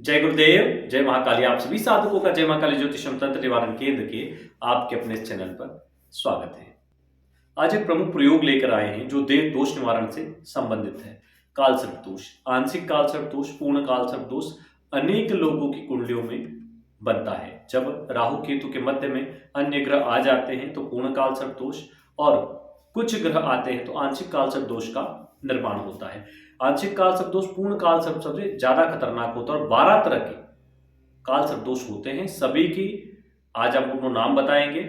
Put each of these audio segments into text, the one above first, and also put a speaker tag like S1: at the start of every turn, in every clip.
S1: जय गुरुदेव, जय महाकाली। आप सभी साधकों का जय महाकाली ज्योतिषम तंत्र निवारण केंद्र के आपके अपने इस चैनल पर स्वागत है। आज एक प्रमुख प्रयोग लेकर आए हैं जो देव दोष निवारण से संबंधित है। काल सर्प दोष, आंशिक काल सर्प दोष, पूर्ण काल सर्प दोष अनेक लोगों की कुंडलियों में बनता है। जब राहु केतु के मध्य में अन्य ग्रह आ जाते हैं तो पूर्ण काल सर्प दोष, और कुछ ग्रह आते हैं तो आंशिक काल सर्प दोष का निर्माण होता है। आंशिक काल सर्प दोष पूर्ण काल सर्प सबसे ज्यादा खतरनाक होता है और 12 तरह के काल सर्प दोष होते हैं। सभी की आज आप उनको नाम बताएंगे,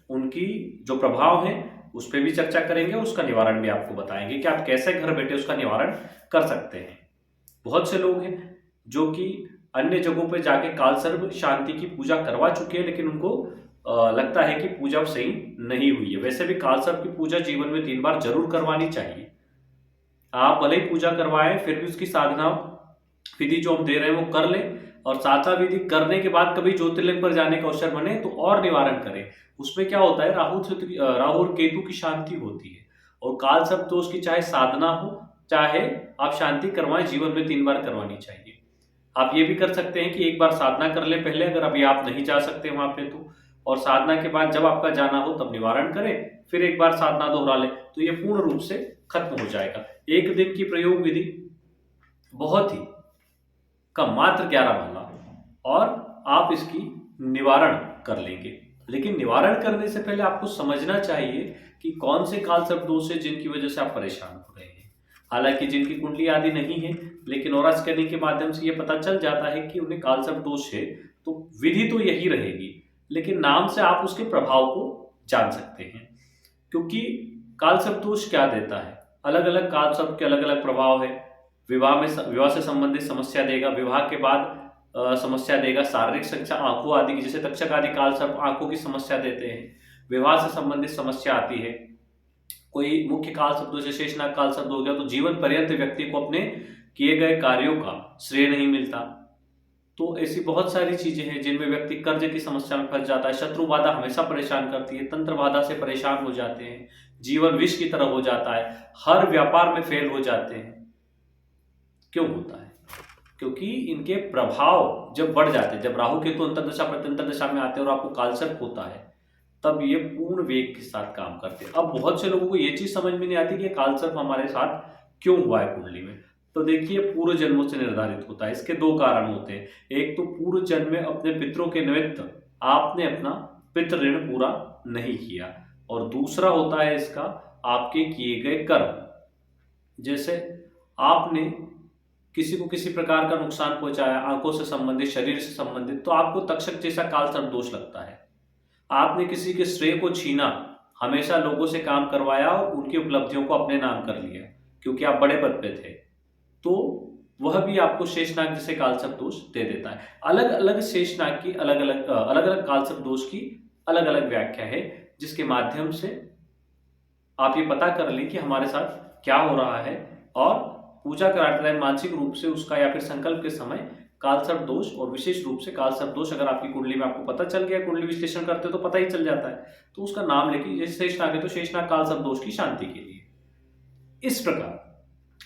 S1: उनकी जो प्रभाव है उस पर भी चर्चा करेंगे, उसका निवारण भी आपको बताएंगे कि आप कैसे घर बैठे उसका निवारण कर सकते हैं। बहुत से लोग हैं जो कि अन्य जगहों पर जाके काल सर्प शांति की पूजा करवा चुके हैं, लेकिन उनको लगता है कि पूजा सही नहीं हुई है। वैसे भी काल सर्प की पूजा जीवन में 3 बार जरूर करवानी चाहिए। आप भले ही पूजा करवाएं, फिर भी उसकी साधना विधि जो हम दे रहे हैं वो कर लें, और साधना विधि करने के बाद कभी ज्योतिर्लिंग पर जाने का अवसर बने तो और निवारण करें। उसमें क्या होता है, राहु और केतु की शांति होती है। और काल सर्प दोष की चाहे साधना हो चाहे आप शांति करवाएं, जीवन में 3 बार करवानी चाहिए। आप ये भी कर सकते हैं कि एक बार साधना कर ले पहले, अगर अभी आप नहीं जा सकते वहां पे तो, और साधना के बाद जब आपका जाना हो तब निवारण करें, फिर एक बार साधना दोहरा लें तो ये पूर्ण रूप से खत्म हो जाएगा। एक दिन की प्रयोग विधि बहुत ही कम, मात्र 11 माला, और आप इसकी निवारण कर लेंगे। लेकिन निवारण करने से पहले आपको समझना चाहिए कि कौन से काल सर्प दोष है जिनकी वजह से आप परेशान हो रहे हैं। हालांकि जिनकी कुंडली आदि नहीं है, लेकिन ऑरा स्कैनिंग के माध्यम से ये पता चल जाता है कि उन्हें काल सर्प दोष है, तो विधि तो यही रहेगी, लेकिन नाम से आप उसके प्रभाव को जान सकते हैं। क्योंकि काल सर्प दोष क्या देता है, अलग अलग काल सर्प के अलग अलग प्रभाव है। विवाह से संबंधित समस्या देगा, विवाह के बाद समस्या देगा, शारीरिक समस्या आंखों आदि की, जैसे तक्षक आदि काल सर्प आंखों की समस्या देते हैं। विवाह से संबंधित समस्या आती है। कोई मुख्य काल सर्प जैसे शेषनाग काल सर्प हो गया तो जीवन पर्यंत व्यक्ति को अपने किए गए कार्यों का श्रेय नहीं मिलता। तो ऐसी बहुत सारी चीजें हैं जिनमें व्यक्ति कर्ज की समस्या में फंस जाता है। शत्रु बाधा हमेशा परेशान करती है, तंत्र बाधा से परेशान हो जाते हैं, जीवन विष की तरह हो जाता है, हर व्यापार में फेल हो जाते हैं। क्यों होता है? क्योंकि इनके प्रभाव जब बढ़ जाते हैं, जब राहु केतु अंतर्दशा प्रत्यंतर दशा में आते हैं और आपको कालसर्प होता है, तब ये पूर्ण वेग के साथ काम करते हैं। अब बहुत से लोगों को ये चीज समझ में नहीं आती कि कालसर्प हमारे साथ क्यों हुआ है कुंडली में। तो देखिए, पूर्व जन्मों से निर्धारित होता है। इसके 2 कारण होते हैं। एक तो पूर्व जन्म में अपने पितरों के निमित्त आपने अपना पितृ ऋण पूरा नहीं किया, और दूसरा होता है इसका आपके किए गए कर्म। जैसे आपने किसी को किसी प्रकार का नुकसान पहुंचाया, आंखों से संबंधित, शरीर से संबंधित, तो आपको तक्षक जैसा काल सर्प दोष लगता है। आपने किसी के श्रेय को छीना, हमेशा लोगों से काम करवाया और उनकी उपलब्धियों को अपने नाम कर लिया क्योंकि आप बड़े पद पे थे, तो वह भी आपको शेषनाग जैसे काल सर्प दोष दे देता है। अलग अलग शेषनाग की अलग अलग काल सर्प दोष की अलग अलग व्याख्या है, जिसके माध्यम से आप ये पता कर लें कि हमारे साथ क्या हो रहा है, और पूजा कराते टाइम मानसिक रूप से उसका या फिर संकल्प के समय काल सर्प दोष, और विशेष रूप से काल सर्प दोष अगर आपकी कुंडली में आपको पता चल गया, कुंडली विश्लेषण करते तो पता ही चल जाता है, तो उसका नाम लेके, जैसे शेषनाग है तो शेषनाग काल सर्प दोष की शांति के लिए इस प्रकार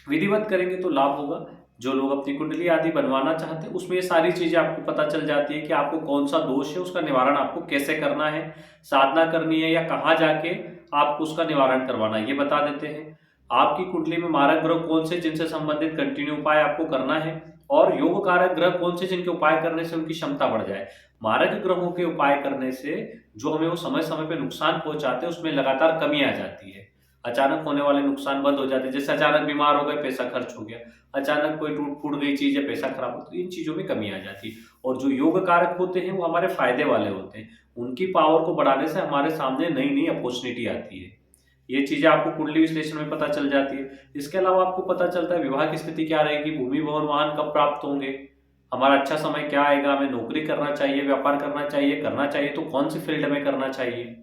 S1: विधिवत करेंगे तो लाभ होगा। जो लोग अपनी कुंडली आदि बनवाना चाहते हैं उसमें ये सारी चीजें आपको पता चल जाती है कि आपको कौन सा दोष है, उसका निवारण आपको कैसे करना है, साधना करनी है या कहाँ जाके आपको उसका निवारण करवाना है, ये बता देते हैं। आपकी कुंडली में मारक ग्रह कौन से जिनसे संबंधित कंटिन्यू उपाय आपको करना है, और योग कारक ग्रह कौन से जिनके उपाय करने से उनकी क्षमता बढ़ जाए। मारक ग्रहों के उपाय करने से जो हमें वो समय समय पे नुकसान पहुंचाते हैं उसमें लगातार कमी आ जाती है। अचानक होने वाले नुकसान बंद हो जाते हैं। जैसे अचानक बीमार हो गए, पैसा खर्च हो गया, अचानक कोई टूट फूट गई चीज है, पैसा खराब हो, तो इन चीजों में कमी आ जाती है। और जो योग कारक होते हैं वो हमारे फायदे वाले होते हैं, उनकी पावर को बढ़ाने से हमारे सामने नई नई अपॉर्चुनिटी आती है। ये चीजें आपको कुंडली विश्लेषण में पता चल जाती है। इसके अलावा आपको पता चलता है विवाह की स्थिति क्या रहेगी, भूमि भवन वाहन कब प्राप्त होंगे, हमारा अच्छा समय क्या आएगा, हमें नौकरी करना चाहिए, व्यापार करना चाहिए तो कौन सी फील्ड में करना चाहिए।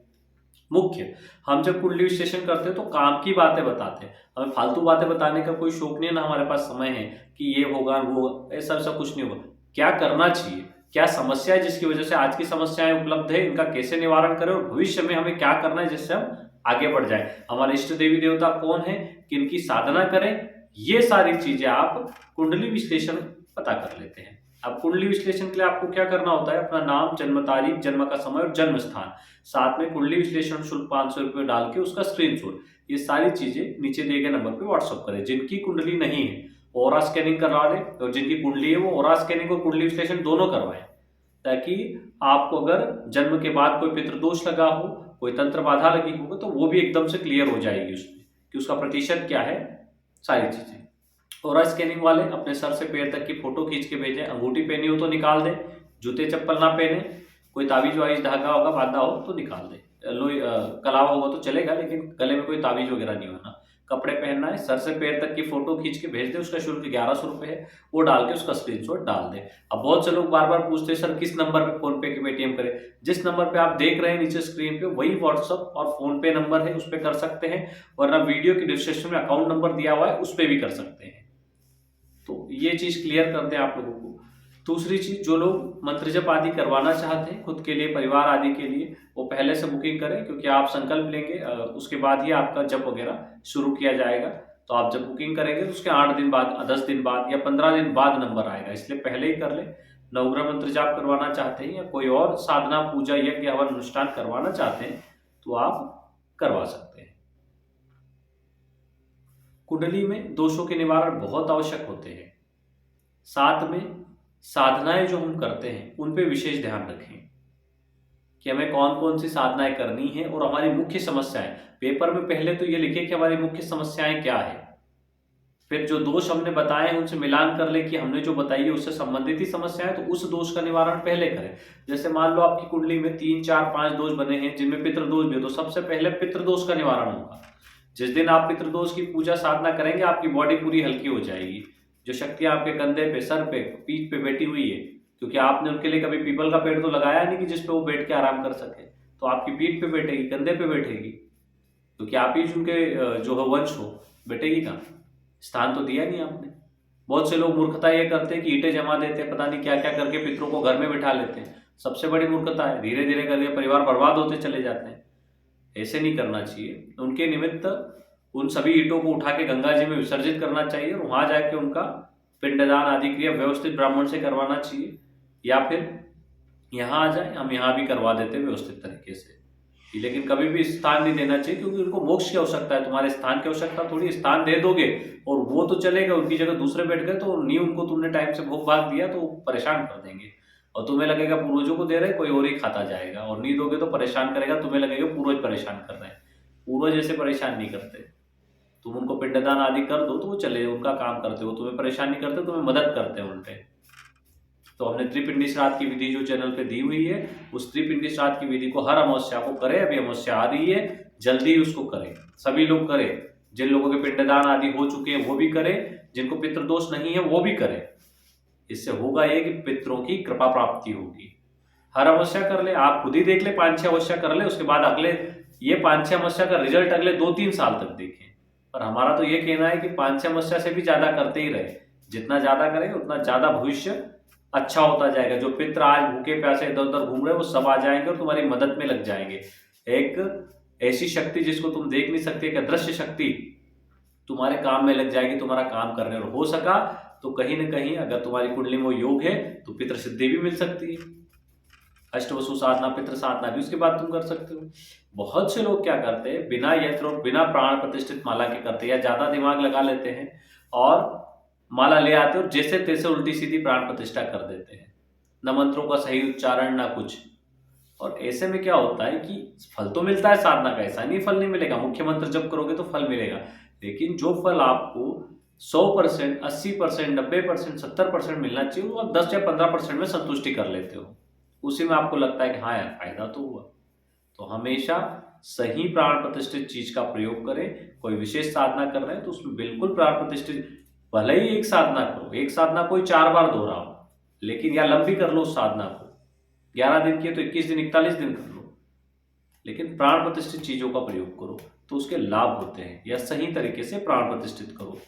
S1: मुख्य, हम जब कुंडली विश्लेषण करते हैं तो काम की बातें बताते हैं, हमें फालतू बातें बताने का कोई शौक नहीं है, ना हमारे पास समय है कि ये होगा वो, ऐसा ऐसा कुछ नहीं होगा। क्या करना चाहिए, क्या समस्या है जिसकी वजह से आज की समस्याएं उपलब्ध है, इनका कैसे निवारण करें, और भविष्य में हमें क्या करना है जिससे हम आगे बढ़ जाए, हमारे इष्ट देवी देवता कौन है, किनकी साधना करें, ये सारी चीजें आप कुंडली विश्लेषण पता कर लेते हैं। अब कुंडली विश्लेषण के लिए आपको क्या करना होता है, अपना नाम, जन्म तारीख, जन्म का समय और जन्म स्थान, साथ में कुंडली विश्लेषण शुल्क 500 रुपये डाल के उसका स्क्रीनशॉट, ये सारी चीजें नीचे दिए गए नंबर पे व्हाट्सअप करें। जिनकी कुंडली नहीं है ओरा स्कैनिंग करवा लें, और जिनकी कुंडली है वो ओरा स्कैनिंग और कुंडली विश्लेषण दोनों करवाएं, ताकि आपको अगर जन्म के बाद कोई पितृदोष लगा हो, कोई तंत्र बाधा लगी होगी, तो वो भी एकदम से क्लियर हो जाएगी उसमें कि उसका प्रतिशत क्या है, सारी चीजें। ओरा स्कैनिंग वाले अपने सर से पैर तक की फोटो खींच के भेजें, अंगूठी पहनी हो तो निकाल दें, जूते चप्पल ना पहने, कोई ताबीज वाबीज धागा होगा बांधा हो तो निकाल दें, लोई कलावा होगा तो चलेगा, लेकिन गले में कोई ताबीज वगैरह नहीं होना। कपड़े पहनना है, सर से पैर तक की फोटो खींच के भेज दे, उसका शुल्क 1100 रुपये है, वो डाल के उसका स्क्रीनशॉट डाल दे। अब बहुत से लोग बार बार पूछते हैं सर किस नंबर पे फोन पे की पेटीएम करें, जिस नंबर पे आप देख रहे हैं नीचे स्क्रीन पे वही व्हाट्सअप और फोन पे नंबर है, उस पर कर सकते हैं, वरना वीडियो की डिस्क्रिप्शन में अकाउंट नंबर दिया हुआ है उस पर भी कर सकते हैं। तो ये चीज क्लियर कर दें आप लोगों को। दूसरी चीज, जो लोग मंत्र जप आदि करवाना चाहते हैं खुद के लिए, परिवार आदि के लिए, वो पहले से बुकिंग करें, क्योंकि आप संकल्प लेंगे उसके बाद ही आपका जप वगैरह शुरू किया जाएगा। तो आप जब बुकिंग करेंगे तो उसके 8 दिन बाद, 10 दिन बाद या 15 दिन बाद नंबर आएगा, इसलिए पहले ही कर ले। नवग्रह मंत्र जाप करवाना चाहते हैं या कोई और साधना, पूजा, यज्ञ, हवन, अनुष्ठान करवाना चाहते हैं तो आप करवा सकते हैं। कुंडली में दोषों के निवारण बहुत आवश्यक होते हैं। साथ में साधनाएं जो हम करते हैं उन पे विशेष ध्यान रखें कि हमें कौन कौन सी साधनाएं करनी है और हमारी मुख्य समस्याएं। पेपर में पहले तो ये लिखे कि हमारी मुख्य समस्याएं क्या है, फिर जो दोष हमने बताए हैं उनसे मिलान कर ले कि हमने जो बताई है उससे संबंधित ही समस्याएं, तो उस दोष का निवारण पहले करें। जैसे मान लो आपकी कुंडली में 3, 4, 5 दोष बने हैं जिनमें पितृदोष भी हो, तो सबसे पहले पितृदोष का निवारण होगा। जिस दिन आप पितृदोष की पूजा साधना करेंगे आपकी बॉडी पूरी हल्की हो जाएगी। जो शक्तियां आपके कंधे पे, सर पे, पीठ पे बैठी हुई है, क्योंकि आपने उनके लिए कभी पीपल का पेड़ तो लगाया नहीं कि जिसपे वो बैठ के आराम कर सके, तो आपकी पीठ पे बैठेगी, कंधे पे बैठेगी, क्योंकि आप ही उनके जो है वंश हो, बैठेगी कहाँ, स्थान तो दिया नहीं आपने। बहुत से लोग मूर्खता ये करते हैं कि ईंटें जमा देते हैं, पता नहीं क्या क्या करके पितरों को घर में बिठा लेते हैं, सबसे बड़ी मूर्खता है। धीरे धीरे करके परिवार बर्बाद होते चले जाते हैं, ऐसे नहीं करना चाहिए। उनके निमित्त उन सभी ईंटों को उठा के गंगा जी में विसर्जित करना चाहिए और वहां जाके उनका पिंडदान आदि क्रिया व्यवस्थित ब्राह्मण से करवाना चाहिए, या फिर यहाँ आ जाए, हम यहाँ भी करवा देते हैं व्यवस्थित तरीके से। लेकिन कभी भी स्थान नहीं देना चाहिए, क्योंकि उनको मोक्ष की आवश्यकता है, तुम्हारे स्थान की आवश्यकता थोड़ी। स्थान दे दोगे और वो तो चलेगा, उनकी जगह दूसरे बैठ गए तो नहीं, उनको तुमने टाइम से भोग भाग दिया तो परेशान कर देंगे, और तुम्हें लगेगा पूर्वजों को दे रहे कोई और ही खाता जाएगा, और नहीं दोगे तो परेशान करेगा, तुम्हें लगेगा पूर्वज परेशान कर रहे हैं। पूर्वज ऐसे परेशान नहीं करते, तुम उनको पिंडदान आदि कर दो तो वो चले, उनका काम करते हो, तुम्हें परेशान नहीं करते, तुम्हें मदद करते हैं उनपे। तो हमने त्रिपिंडी श्राद्ध की विधि जो चैनल पे दी हुई है, उस त्रिपिंडी श्राद्ध की विधि को हर अमावस्या को करें। अभी अमावस्या आ रही है, जल्दी उसको करें, सभी लोग करें। जिन लोगों के पिंडदान आदि हो चुके हैं वो भी करें, जिनको पितृदोष नहीं है वो भी करें। इससे होगा ये कि पितरों की कृपा प्राप्ति होगी। हर अमावस्या कर ले, आप खुद ही देख ले, 5-6 अमावस्या कर ले, उसके बाद अगले ये 5-6 अमावस्या का रिजल्ट अगले 2-3 साल तक देखें। पर हमारा तो ये कहना है कि 5-6 अमावस्या से भी ज्यादा करते ही रहे, जितना ज्यादा करेंगे उतना ज्यादा भविष्य अच्छा होता जाएगा। जो पितर आज भूखे प्यासे इधर उधर घूम रहे हैं वो सब आ जाएंगे और तुम्हारी मदद में लग जाएंगे। एक ऐसी शक्ति जिसको तुम देख नहीं सकते, एक अदृश्य शक्ति तुम्हारे काम में लग जाएगी, तुम्हारा काम करने। और हो सका तो कहीं ना कहीं अगर तुम्हारी कुंडली में योग है तो पितृ सिद्धि भी मिल सकती है। अष्टवसु साधना, पितृ साधना भी उसके बाद तुम कर सकते हो। बहुत से लोग क्या करते हैं, बिना यंत्र और बिना प्राण प्रतिष्ठित माला के करते हैं, या ज्यादा दिमाग लगा लेते हैं और माला ले आते हैं और जैसे तैसे उल्टी सीधी प्राण प्रतिष्ठा कर देते हैं, न मंत्रों का सही उच्चारण ना कुछ। और ऐसे में क्या होता है कि फल तो मिलता है साधना का, ऐसा नहीं फल नहीं मिलेगा, मुख्य मंत्र जप करोगे तो फल मिलेगा, लेकिन जो फल आपको 100%, 80%, 90%, 70% मिलना चाहिए, वो आप 10 या 15% में संतुष्टि कर लेते हो। उसी में आपको लगता है कि हाँ यार फायदा तो हुआ। तो हमेशा सही प्राण प्रतिष्ठित चीज का प्रयोग करें। कोई विशेष साधना कर रहे हैं तो उसमें बिल्कुल प्राण प्रतिष्ठित, भले ही एक साधना करो, एक साधना कोई 4 बार दोहराओ, लेकिन या लंबी कर लो उस साधना को, 11 दिन की है तो 21 दिन, 41 दिन कर लो, लेकिन प्राण प्रतिष्ठित चीजों का प्रयोग करो तो उसके लाभ होते हैं। या सही तरीके से प्राण प्रतिष्ठित करो,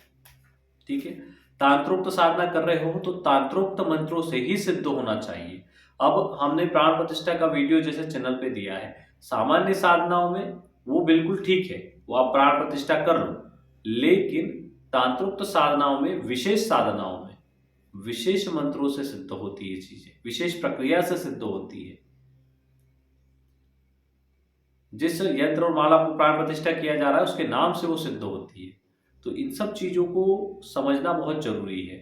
S1: ठीक है। तांत्रोक्त साधना कर रहे हो तो तांत्रोक्त मंत्रों से ही सिद्ध होना चाहिए। अब हमने प्राण प्रतिष्ठा का वीडियो जैसे चैनल पे दिया है, सामान्य साधनाओं में वो बिल्कुल ठीक है, वो आप प्राण प्रतिष्ठा कर लो, लेकिन तांत्रोक्त साधनाओं में, विशेष साधनाओं में विशेष मंत्रों से सिद्ध होती है चीजें, विशेष प्रक्रिया से सिद्ध होती है। जिस यंत्र और माला को प्राण प्रतिष्ठा किया जा रहा है उसके नाम से वो सिद्ध होती है। तो इन सब चीजों को समझना बहुत जरूरी है।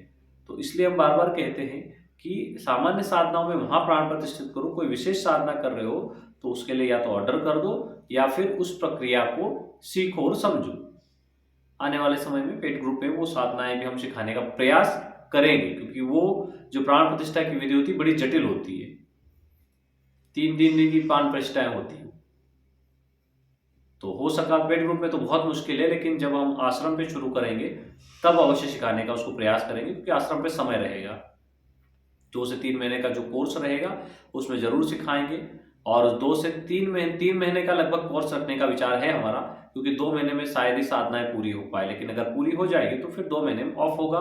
S1: तो इसलिए हम बार बार कहते हैं कि सामान्य साधनाओं में वहां प्राण प्रतिष्ठित करो, कोई विशेष साधना कर रहे हो तो उसके लिए या तो ऑर्डर कर दो या फिर उस प्रक्रिया को सीखो और समझो। आने वाले समय में पेट ग्रुप में वो साधनाएं भी हम सिखाने का प्रयास करेंगे, क्योंकि वो जो प्राण प्रतिष्ठा की विधि होती है बड़ी जटिल होती है। 3 दिन की प्राण प्रतिष्ठाएं होती है। तो हो सका पेट ग्रुप में तो बहुत मुश्किल है, लेकिन जब हम आश्रम पे शुरू करेंगे तब अवश्य सिखाने का उसको प्रयास करेंगे, क्योंकि आश्रम पे समय रहेगा। 2 से 3 महीने का जो कोर्स रहेगा उसमें जरूर सिखाएंगे। और 2 से 3 महीने का लगभग कोर्स रखने का विचार है हमारा, क्योंकि 2 महीने में शायद ही साधनाएं पूरी हो पाए। लेकिन अगर पूरी हो जाएगी तो फिर 2 महीने में ऑफ होगा,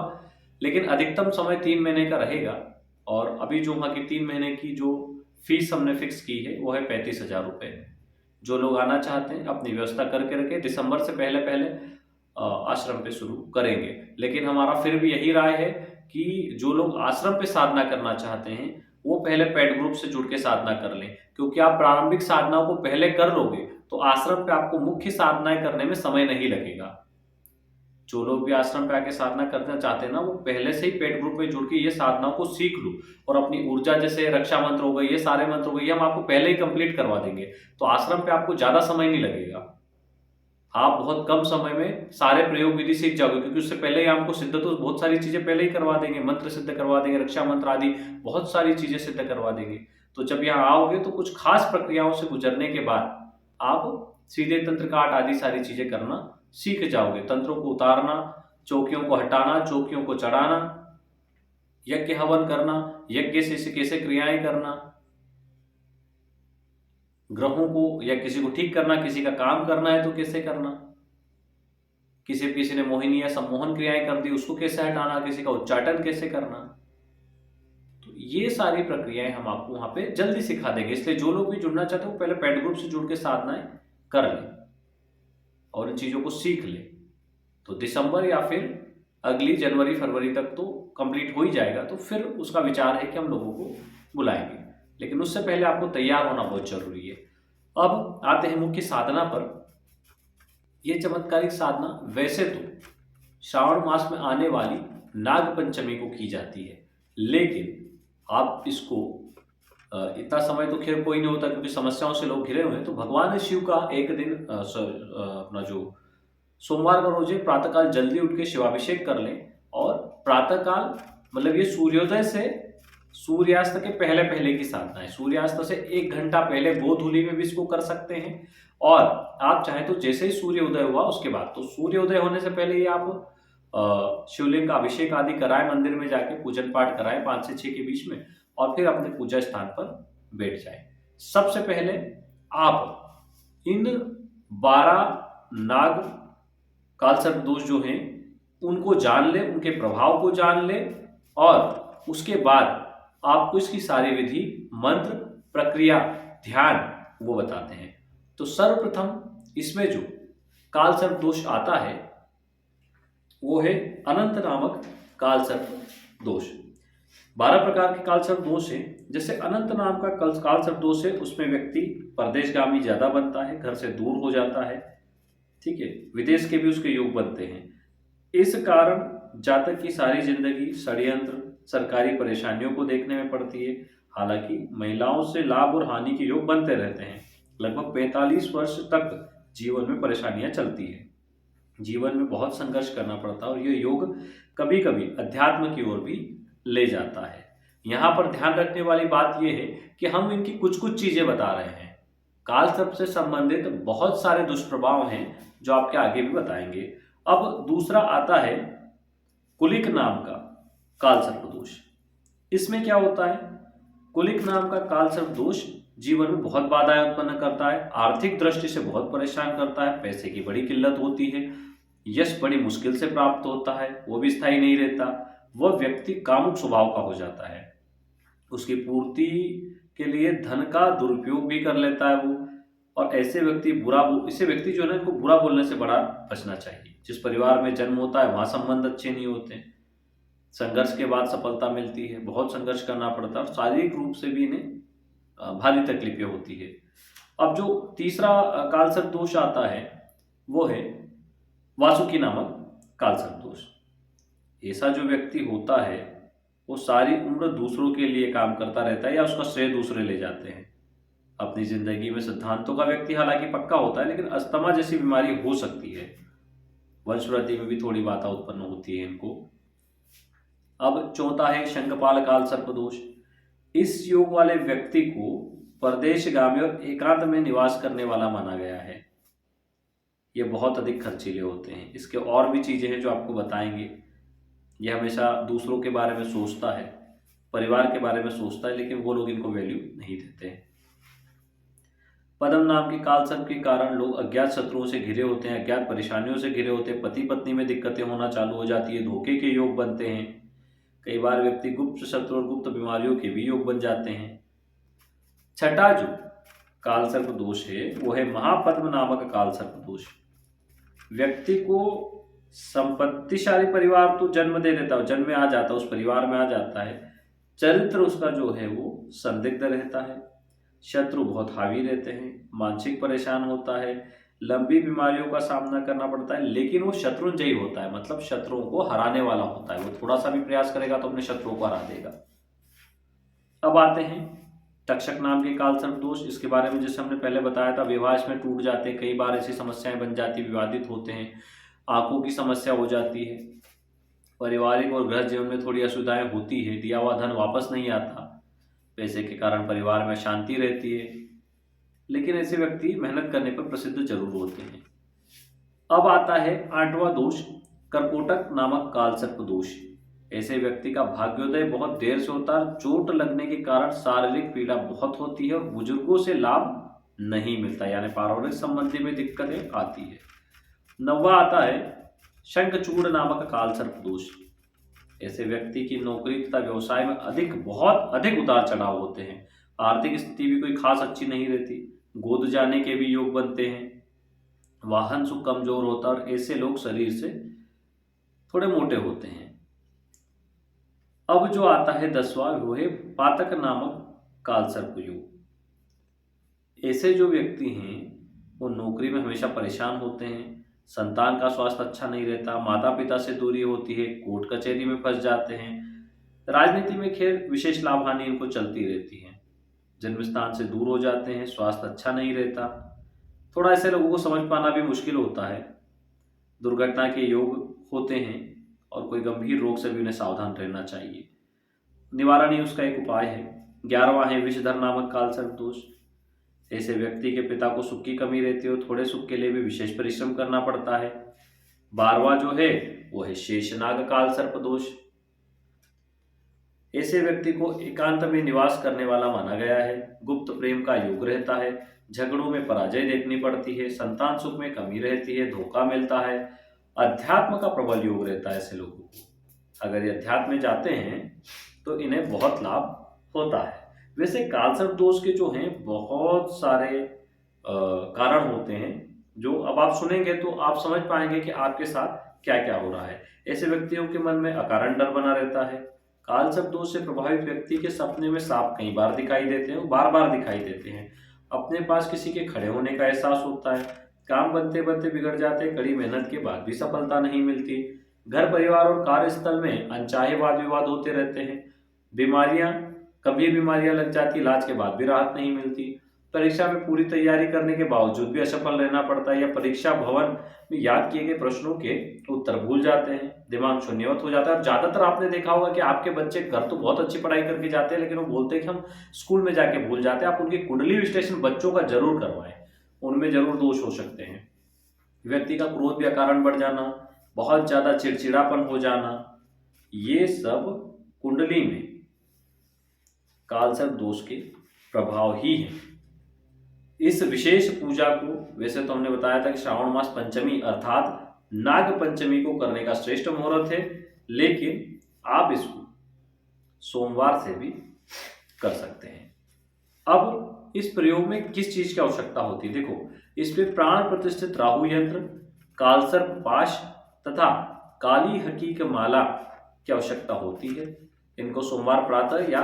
S1: लेकिन अधिकतम समय 3 महीने का रहेगा। और अभी जो वहाँ की 3 महीने की जो फीस हमने फिक्स की है वो है 35,000 रुपये। जो लोग आना चाहते हैं अपनी व्यवस्था करके रखें, दिसंबर से पहले पहले आश्रम पे शुरू करेंगे। लेकिन हमारा फिर भी यही राय है कि जो लोग आश्रम पे साधना करना चाहते हैं वो पहले पेट ग्रुप से जुड़ के साधना कर लें, क्योंकि आप प्रारंभिक साधनाओं को पहले कर लोगे तो आश्रम पे आपको मुख्य साधनाएं करने में समय नहीं लगेगा। जो लोग भी आश्रम पे आके साधना करना चाहते हैं ना, वो पहले से ही पेट ग्रुप में जुड़ के ये साधनाओं को सीख लो और अपनी ऊर्जा, जैसे रक्षा मंत्र हो गए, ये सारे मंत्र हो गए, ये हम आपको पहले ही कंप्लीट करवा देंगे। तो आश्रम पे आपको ज्यादा समय नहीं लगेगा, आप बहुत कम समय में सारे प्रयोग विधि सीख जाओगे, क्योंकि उससे पहले ही हमको सिद्ध तो बहुत सारी चीजें पहले ही करवा देंगे, मंत्र सिद्ध करवा देंगे, रक्षा मंत्र आदि बहुत सारी चीजें सिद्ध करवा देंगे। तो जब यहाँ आओगे तो कुछ खास प्रक्रियाओं से गुजरने के बाद आप सीधे तंत्र काट आदि सारी चीजें करना सीख जाओगे। तंत्रों को उतारना, चौकियों को हटाना, चौकियों को चढ़ाना, यज्ञ हवन करना, यज्ञ से कैसे क्रियाएं करना, ग्रहों को या किसी को ठीक करना, किसी का काम करना है तो कैसे करना, किसी ने मोहिनी या सम्मोहन क्रियाएं कर दी उसको कैसे हटाना, किसी का उच्चाटन कैसे करना। तो ये सारी प्रक्रियाएं हम आपको वहां पे जल्दी सिखा देंगे। इसलिए जो लोग भी जुड़ना चाहते हैं वो पहले पेट ग्रुप से जुड़ के साधनाएं कर लें और इन चीजों को सीख लें। तो दिसंबर या फिर अगली जनवरी फरवरी तक तो कंप्लीट हो ही जाएगा। तो फिर उसका विचार है कि हम लोगों को बुलाएंगे, लेकिन उससे पहले आपको तैयार होना बहुत जरूरी है। अब आते हैं मुख्य साधना पर। यह चमत्कारिक साधना वैसे तो श्रावण मास में आने वाली नाग पंचमी को की जाती है, लेकिन आप इसको इतना समय तो खैर कोई नहीं होता क्योंकि समस्याओं से लोग घिरे हुए हैं। तो भगवान शिव का एक दिन अपना जो सोमवार का रोज है, प्रातःकाल जल्दी उठ के शिवाभिषेक कर लें। और प्रातःकाल मतलब ये सूर्योदय से सूर्यास्त के पहले पहले की साधना है। सूर्यास्त से 1 घंटा पहले गोधूली में भी इसको कर सकते हैं, और आप चाहे तो जैसे ही सूर्य उदय हुआ उसके बाद, तो सूर्य उदय होने से पहले ही आप शिवलिंग का अभिषेक आदि कराएं, मंदिर में जाके पूजन पाठ कराएं 5 से 6 के बीच में, और फिर अपने पूजा स्थान पर बैठ जाएं। सबसे पहले आप इन 12 नाग कालसर्प दोष जो हैं उनको जान ले, उनके प्रभाव को जान ले, और उसके बाद आपको इसकी सारी विधि, मंत्र, प्रक्रिया, ध्यान वो बताते हैं। तो सर्वप्रथम इसमें जो कालसर्प दोष आता है वो है अनंत नामक कालसर्प दोष। 12 प्रकार के कालसर्प दोष हैं। जैसे अनंत नाम का कालसर्प दोष है, उसमें व्यक्ति परदेशगामी ज्यादा बनता है, घर से दूर हो जाता है, ठीक है, विदेश के भी उसके योग बनते हैं। इस कारण जातक की सारी जिंदगी षड्यंत्र, सरकारी परेशानियों को देखने में पड़ती है। हालांकि महिलाओं से लाभ और हानि के योग बनते रहते हैं। लगभग 45 वर्ष तक जीवन में परेशानियां चलती है, जीवन में बहुत संघर्ष करना पड़ता है, और ये योग कभी कभी अध्यात्म की ओर भी ले जाता है। यहाँ पर ध्यान रखने वाली बात यह है कि हम इनकी कुछ कुछ चीजें बता रहे हैं। कालसर्प से संबंधित बहुत सारे दुष्प्रभाव हैं जो आपके आगे भी बताएंगे। अब दूसरा आता है कुलिक नाम का कालसर्प दोष। इसमें क्या होता है, कुलिक नाम का कालसर्प दोष जीवन में बहुत बाधाएं उत्पन्न करता है, आर्थिक दृष्टि से बहुत परेशान करता है, पैसे की बड़ी किल्लत होती है, यश बड़ी मुश्किल से प्राप्त होता है, वो भी स्थायी नहीं रहता, वह व्यक्ति कामुक स्वभाव का हो जाता है, उसकी पूर्ति के लिए धन का दुरुपयोग भी कर लेता है वो। और ऐसे व्यक्ति ऐसे व्यक्ति जो है ना, इनको बुरा बोलने से बड़ा बचना चाहिए। जिस परिवार में जन्म होता है वहां संबंध अच्छे नहीं होते हैं। संघर्ष के बाद सफलता मिलती है, बहुत संघर्ष करना पड़ता है और शारीरिक रूप से भी इन्हें भारी तकलीफें होती है। अब जो तीसरा कालसर्प दोष आता है वो है वासुकी नामक कालसर्प दोष। ऐसा जो व्यक्ति होता है वो सारी उम्र दूसरों के लिए काम करता रहता है या उसका श्रेय दूसरे ले जाते हैं। अपनी जिंदगी में सिद्धांतों का व्यक्ति हालांकि पक्का होता है, लेकिन अस्थमा जैसी बीमारी हो सकती है। वंशवृद्धि में भी थोड़ी बाधा उत्पन्न होती है इनको। अब चौथा है शंखपाल कालसर्प दोष। इस योग वाले व्यक्ति को परदेशगामी और एकांत में निवास करने वाला माना गया है। ये बहुत अधिक खर्चीले होते हैं। इसके और भी चीजें हैं जो आपको बताएंगे। यह हमेशा दूसरों के बारे में सोचता है, परिवार के बारे में सोचता है, लेकिन वो लोग इनको वैल्यू नहीं देते हैं। पद्म नाम के कालसर्प के कारण लोग अज्ञात शत्रुओं से घिरे होते हैं, अज्ञात परेशानियों से घिरे होते हैं, पति पत्नी में दिक्कतें होना चालू हो जाती है, धोखे के योग बनते हैं। कई बार व्यक्ति गुप्त शत्रु और गुप्त बीमारियों के भी योग बन जाते हैं। छठा जो कालसर्प दोष है वो है महापद्म नामक कालसर्प दोष। व्यक्ति को संपत्तिशाली परिवार तो जन्म दे देता है, जन्म में आ जाता है, उस परिवार में आ जाता है। चरित्र उसका जो है वो संदिग्ध रहता है, शत्रु बहुत हावी रहते हैं, मानसिक परेशान होता है, लंबी बीमारियों का सामना करना पड़ता है, लेकिन वो शत्रुंजयी होता है, मतलब शत्रुओं को हराने वाला होता है। वो थोड़ा सा भी प्रयास करेगा तो अपने शत्रुओं को हरा देगा। अब आते हैं तक्षक नाम के कालसर्प दोष। इसके बारे में जैसे हमने पहले बताया था, विवाह में टूट जाते हैं, कई बार ऐसी समस्याएं बन जाती, विवादित होते हैं, आंखों की समस्या हो जाती है, पारिवारिक और गृह जीवन में थोड़ी असुविधाएं होती है, दिया हुआ धन वापस नहीं आता, पैसे के कारण परिवार में शांति रहती है, लेकिन ऐसे व्यक्ति मेहनत करने पर प्रसिद्ध जरूर होते हैं। अब आता है आठवां दोष, कर्कोटक नामक कालसर्प दोष। ऐसे व्यक्ति का भाग्योदय बहुत देर से होता है, चोट लगने के कारण शारीरिक पीड़ा बहुत होती है और बुजुर्गों से लाभ नहीं मिलता, यानी पारिवारिक संबंधी में दिक्कतें आती है। नौवा आता है शंखचूड़ नामक कालसर्प दोष। ऐसे व्यक्ति की नौकरी तथा व्यवसाय में बहुत अधिक उतार चढ़ाव होते हैं, आर्थिक स्थिति भी कोई खास अच्छी नहीं रहती, गोद जाने के भी योग बनते हैं, वाहन सुख कमजोर होता है और ऐसे लोग शरीर से थोड़े मोटे होते हैं। अब जो आता है 10वां वो है पातक नामक कालसर्प योग। ऐसे जो व्यक्ति हैं वो नौकरी में हमेशा परेशान होते हैं, संतान का स्वास्थ्य अच्छा नहीं रहता, माता पिता से दूरी होती है, कोर्ट कचहरी में फंस जाते हैं, राजनीति में खैर विशेष लाभ हानि इनको चलती रहती है, जन्म स्थान से दूर हो जाते हैं, स्वास्थ्य अच्छा नहीं रहता, थोड़ा ऐसे लोगों को समझ पाना भी मुश्किल होता है, दुर्घटना के योग होते हैं और कोई गंभीर रोग से भी उन्हें सावधान रहना चाहिए। निवारण ही उसका एक उपाय है। 11वां है विषधर नामक कालसर्प दोष। ऐसे व्यक्ति के पिता को सुख की कमी रहती है और थोड़े सुख के लिए भी विशेष परिश्रम करना पड़ता है। 12वां जो है वो है शेषनाग कालसर्प दोष। ऐसे व्यक्ति को एकांत में निवास करने वाला माना गया है, गुप्त प्रेम का योग रहता है, झगड़ों में पराजय देखनी पड़ती है, संतान सुख में कमी रहती है, धोखा मिलता है, अध्यात्म का प्रबल योग रहता है। ऐसे लोगों को अगर ये अध्यात्म में जाते हैं तो इन्हें बहुत लाभ होता है। वैसे कालसर्प दोष के जो हैं बहुत सारे कारण होते हैं, जो अब आप सुनेंगे तो आप समझ पाएंगे कि आपके साथ क्या क्या हो रहा है। ऐसे व्यक्तियों के मन में अकारण डर बना रहता है। कालसर्प दोष से प्रभावित व्यक्ति के सपने में सांप कई बार दिखाई देते हैं, बार बार दिखाई देते हैं, अपने पास किसी के खड़े होने का एहसास होता है, काम बनते बनते बिगड़ जाते हैं, कड़ी मेहनत के बाद भी सफलता नहीं मिलती, घर परिवार और कार्यस्थल में अनचाहे वाद विवाद होते रहते हैं, कभी बीमारियां लग जाती, इलाज के बाद भी राहत नहीं मिलती, परीक्षा में पूरी तैयारी करने के बावजूद भी असफल रहना पड़ता है, या परीक्षा भवन में याद किए गए प्रश्नों के उत्तर भूल जाते हैं, दिमाग शून्यवत हो जाता है। और ज्यादातर आपने देखा होगा कि आपके बच्चे घर तो बहुत अच्छी पढ़ाई करके जाते हैं, लेकिन वो बोलते हैं कि हम स्कूल में जाके भूल जाते हैं। आप उनकी कुंडली विश्लेषण बच्चों का जरूर करवाएं, उनमें जरूर दोष हो सकते हैं। व्यक्ति का क्रोध भी अकारण बढ़ जाना, बहुत ज्यादा चिड़चिड़ापन हो जाना, ये सब कुंडली में कालसर्प दोष के प्रभाव ही है। इस विशेष पूजा को वैसे तो हमने बताया था कि श्रावण मास पंचमी अर्थात नाग पंचमी को करने का श्रेष्ठ मुहूर्त है, लेकिन आप इसको सोमवार से भी कर सकते हैं। अब इस प्रयोग में किस चीज की आवश्यकता होती है? देखो, इसमें प्राण प्रतिष्ठित राहु यंत्र, कालसर्प पाश तथा काली हकीक माला की आवश्यकता होती है। इनको सोमवार प्रातः या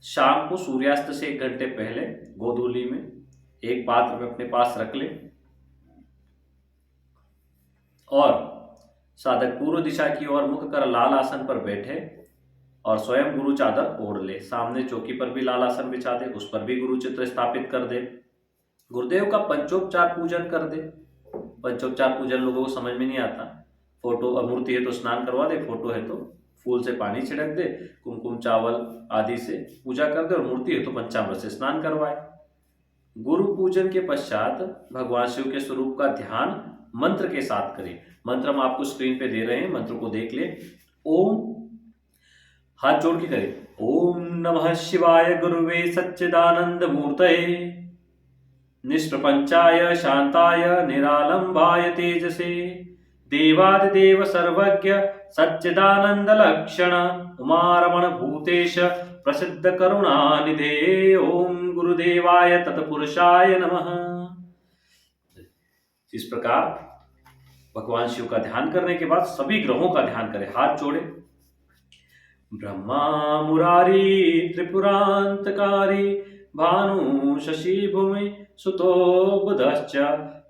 S1: शाम को सूर्यास्त से 1 घंटे पहले गोधूली में एक पात्र में अपने पास रख ले और साधक पूर्व दिशा की ओर मुख कर लाल आसन पर बैठे और स्वयं गुरु चादर ओढ़ ले। सामने चौकी पर भी लाल आसन बिछा दे, उस पर भी गुरु चित्र स्थापित कर दे। गुरुदेव का पंचोपचार पूजन कर दे। पंचोपचार पूजन लोगों को समझ में नहीं आता। फोटो मूर्ति है तो स्नान करवा दे, फोटो है तो फूल से पानी छिड़क दे, कुमकुम चावल आदि से पूजा कर दे और मूर्ति है तो पंचामृत से स्नान करवाए। गुरु पूजन के पश्चात भगवान शिव के स्वरूप का ध्यान मंत्र के साथ करें। मंत्र हम आपको स्क्रीन पे दे रहे हैं, मंत्र को देख ले। ओम, हाथ जोड़ के करें, ओम नमः शिवाय गुरुवे सच्चिदानंद मूर्तये निष्प्रपंचाय शांताय निरालंबाय तेजसे देवादिदेव सर्वज्ञ सच्चिदानंद लक्षण उमारमण भूतेश प्रसिद्ध करुणानिधे ओम गुरुदेवाय तत्पुरुषाय नमः। इस प्रकार भगवान शिव का ध्यान करने के बाद सभी ग्रहों का ध्यान करें। हाथ जोड़े। ब्रह्मा मुरारी त्रिपुरांतकारी भानु शशि भूमि सुतो बुधश्च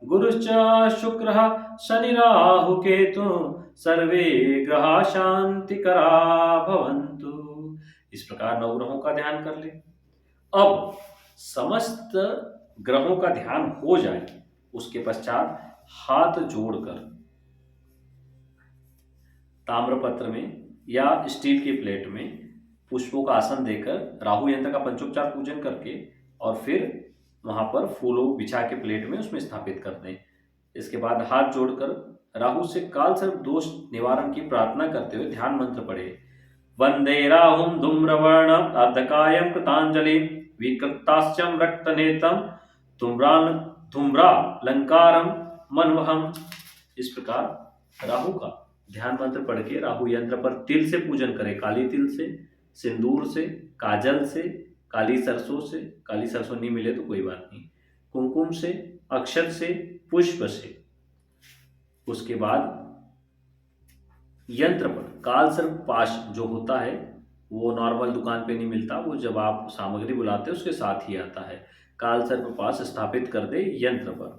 S1: गुरुश्च शुक्रः शनि राहु केतु सर्वे ग्रहा शांतिकरा भवन्तु। इस प्रकार 9 ग्रहों का ध्यान कर ले। अब समस्त ग्रहों का ध्यान हो जाए उसके पश्चात हाथ जोड़कर ताम्रपत्र में या स्टील की प्लेट में पुष्पों का आसन देकर राहु यंत्र का पंचोपचार पूजन करके और फिर वहां पर फूलों बिछा के प्लेट में उसमें स्थापित कर दें। इसके बाद हाथ जोड़कर राहु से काल सर्प दोष निवारण की प्रार्थना करते हुए ध्यान मंत्र पढ़े। वंदे राहुम धूम्रवर्ण अर्धकायम कृतांजलि विकृतास्यम रक्तनेत्रम धूम्रालंकारम मनवहम। इस प्रकार राहु का ध्यान मंत्र पढ़ के राहु यंत्र पर तिल से पूजन करें। काली तिल से, सिंदूर से, काजल से, काली सरसों से, काली सरसों नहीं मिले तो कोई बात नहीं, कुमकुम से, अक्षत से, पुष्प से। उसके बाद यंत्र पर काल सर्प पाश जो होता है वो नॉर्मल दुकान पे नहीं मिलता, वो जब आप सामग्री बुलाते हैं उसके साथ ही आता है। काल सर्प पाश स्थापित कर दे यंत्र पर,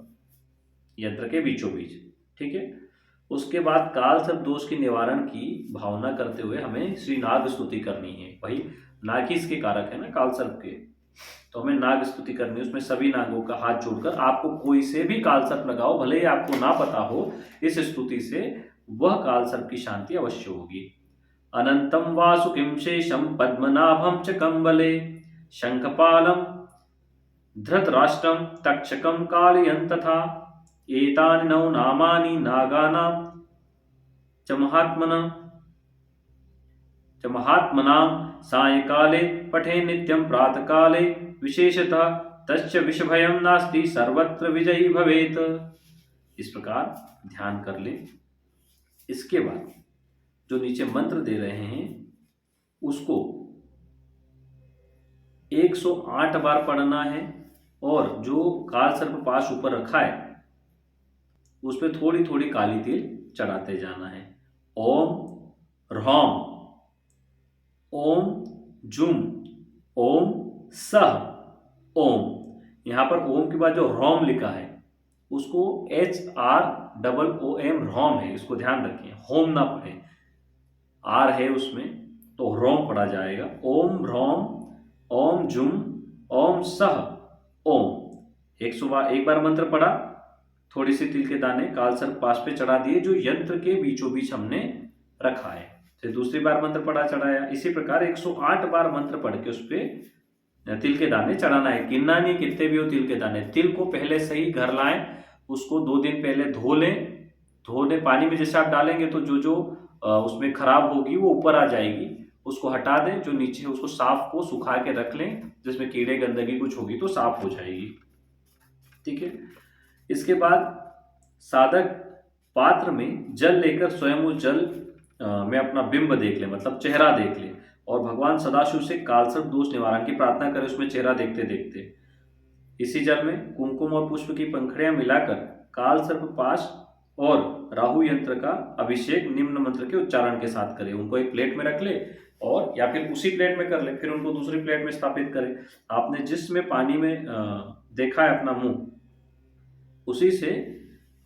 S1: यंत्र के बीचों बीच, ठीक है। उसके बाद काल सर्प दोष की निवारण की भावना करते हुए हमें श्री नाग स्तुति करनी है। वही नाग ही इसके कारक है ना, काल सर्प के, तो हमें नाग स्तुति करनी है। उसमें सभी नागों का हाथ जोड़कर आपको कोई से भी काल सर्प लगाओ, भले ही आपको ना पता हो, इस स्तुति से वह काल सर्प की शांति अवश्य होगी। अनंतम वासुकिम शेषम पद्मनाभम च कंबले शंखपालम धृतराष्ट्रम तक्षकम कालयं तथा एतानि 9 नामानि नागानां च महात्मनां सायंकाले पठे नित्यं प्रातःकाले विशेषतः तस्य विषभयं नास्ति सर्वत्र विजयी भवेत्। इस प्रकार ध्यान कर ले। इसके बाद जो नीचे मंत्र दे रहे हैं उसको 108 बार पढ़ना है और जो काल सर्प पाश ऊपर रखा है उस पर थोड़ी थोड़ी काली तिल चढ़ाते जाना है। ओम ह्रौम, ओम जुम, ओम सह, ओम। यहां पर ओम के बाद जो ह्रौम लिखा है उसको HROOM ह्रौम है, इसको ध्यान रखें, होम ना पढ़े, आर है उसमें तो ह्रौम पढ़ा जाएगा। ओम ह्रौम, ओम जुम, ओम सह, ओम। 101 बार मंत्र पढ़ा, थोड़ी सी तिल के दाने काल सर्प पाश पे चढ़ा दिए जो यंत्र के बीचों बीच हमने रखा है। फिर दूसरी बार मंत्र पढ़ा, चढ़ाया। इसी प्रकार 108 बार मंत्र पढ़ के उस पर तिल के दाने चढ़ाना है। गिनना नहीं कितने भी हो तिल के दाने। तिल को पहले से ही घर लाएं, उसको 2 दिन पहले धो लें। धोने पानी में जैसे आप डालेंगे तो जो उसमें खराब होगी वो ऊपर आ जाएगी, उसको हटा दें। जो नीचे उसको साफ को सुखा के रख लें, जिसमें कीड़े गंदगी कुछ होगी तो साफ हो जाएगी, ठीक है। इसके बाद साधक पात्र में जल लेकर स्वयं उस जल में अपना बिंब देख ले, मतलब चेहरा देख ले, और भगवान सदाशिव से कालसर्प दोष निवारण की प्रार्थना करें उसमें चेहरा देखते देखते। इसी जल में कुमकुम और पुष्प की पंखड़ियां मिलाकर कालसर्प पाश और राहु यंत्र का अभिषेक निम्न मंत्र के उच्चारण के साथ करे। उनको एक प्लेट में रख ले और या फिर उसी प्लेट में कर ले, फिर उनको दूसरी प्लेट में स्थापित करे। आपने जिसमें पानी में देखा है अपना मुंह, उसी से,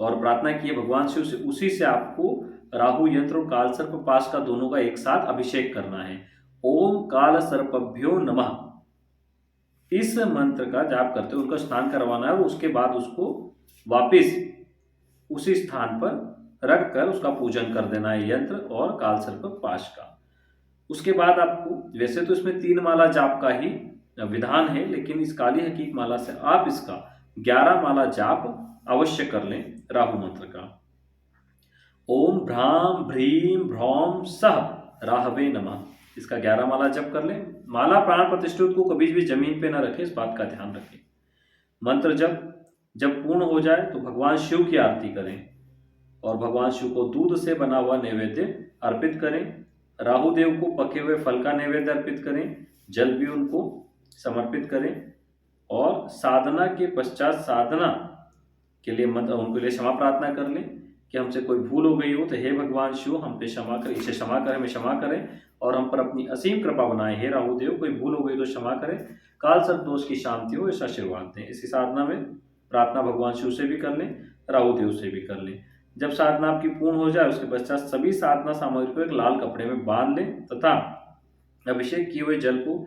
S1: और प्रार्थना की है भगवान शिव से, उसी से आपको राहु यंत्र और काल सर्प पाश का दोनों का एक साथ अभिषेक करना है। ओम काल सर्पभ्यो नमः, इस मंत्र का जाप करते हुए उनका स्नान करवाना है और उसके बाद उसको वापिस उसी स्थान पर रख कर उसका पूजन कर देना है, यंत्र और काल सर्प पाश का। उसके बाद आपको, वैसे तो इसमें 3 माला जाप का ही विधान है, लेकिन इस काली हकीक माला से आप इसका 11 माला जाप अवश्य कर लें राहु मंत्र का। ओम भ्राम भ्रीम भ्रौम सह राहवे नमः, इसका 11 माला जप कर लें। माला प्राण प्रतिष्ठित को कभी भी जमीन पे न रखें, इस बात का ध्यान रखें। मंत्र जब पूर्ण हो जाए तो भगवान शिव की आरती करें और भगवान शिव को दूध से बना हुआ नैवेद्य अर्पित करें। राहु देव को पके हुए फल का नैवेद्य अर्पित करें, जल भी उनको समर्पित करें और साधना के पश्चात साधना के लिए उनके लिए क्षमा प्रार्थना कर लें कि हमसे कोई भूल हो गई हो तो हे भगवान शिव हम पे क्षमा करें, इसे क्षमा करें, हमें क्षमा करें और हम पर अपनी असीम कृपा बनाए। हे राहु देव, कोई भूल हो गई तो क्षमा करें, काल सर्प दोष की शांति हो, ऐसा आशीर्वाद दें। इसी साधना में प्रार्थना भगवान शिव से भी कर लें, राहु देव से भी कर लें। जब साधना आपकी पूर्ण हो जाए उसके पश्चात सभी साधना सामग्री को एक लाल कपड़े में बांध लें तथा अभिषेक किए हुए जल को